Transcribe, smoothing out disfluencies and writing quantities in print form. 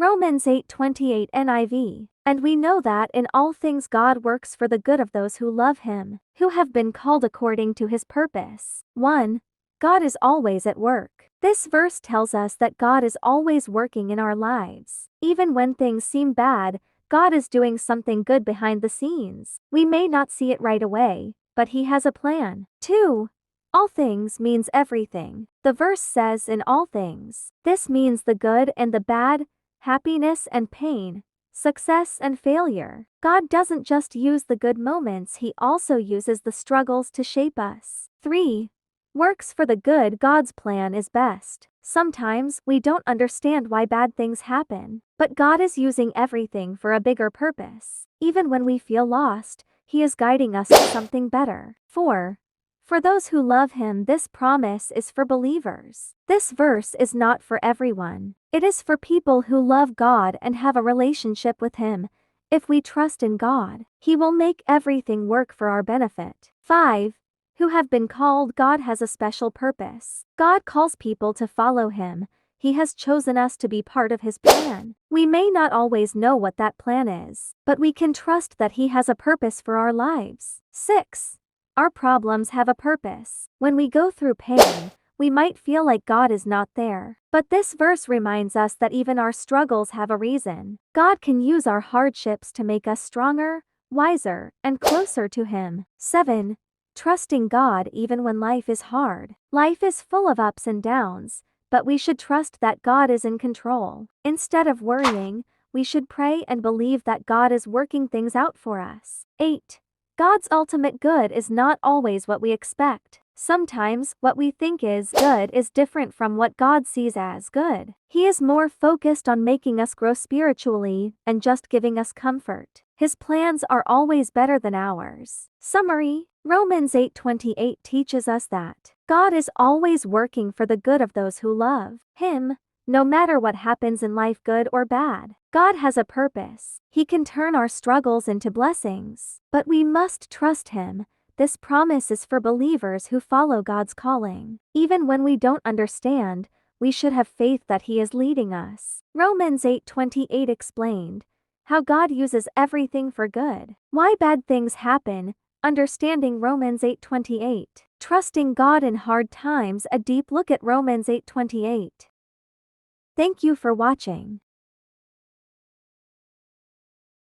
Romans 8:28 NIV. And we know that in all things God works for the good of those who love him, who have been called according to his purpose. 1. God is always at work. This verse tells us that God is always working in our lives. Even when things seem bad, God is doing something good behind the scenes. We may not see it right away, but he has a plan. 2. All things means everything. The verse says in all things. This means the good and the bad, happiness and pain, success and failure. God doesn't just use the good moments, he also uses the struggles to shape us. 3. Works for the good. God's plan is best. Sometimes we don't understand why bad things happen, but God is using everything for a bigger purpose. Even when we feel lost, he is guiding us to something better. 4. For those who love him, this promise is for believers. This verse is not for everyone. It is for people who love God and have a relationship with him. If we trust in God, he will make everything work for our benefit. 5. Who have been called. God has a special purpose. God calls people to follow him. He has chosen us to be part of his plan. We may not always know what that plan is, but we can trust that he has a purpose for our lives. 6. Our problems have a purpose. When we go through pain, we might feel like God is not there. But this verse reminds us that even our struggles have a reason. God can use our hardships to make us stronger, wiser, and closer to him. 7. Trusting God even when life is hard. Life is full of ups and downs, but we should trust that God is in control. Instead of worrying, we should pray and believe that God is working things out for us. 8. God's ultimate good is not always what we expect. Sometimes what we think is good is different from what God sees as good. He is more focused on making us grow spiritually and just giving us comfort. His plans are always better than ours. Summary: Romans 8:28 teaches us that God is always working for the good of those who love him. No matter what happens in life, good or bad, God has a purpose. He can turn our struggles into blessings, but we must trust him. This promise is for believers who follow God's calling. Even when we don't understand, we should have faith that he is leading us. Romans 8:28 explained how God uses everything for good. Why bad things happen. Understanding Romans 8:28. Trusting God in hard times. A deep look at Romans 8:28. Thank you for watching.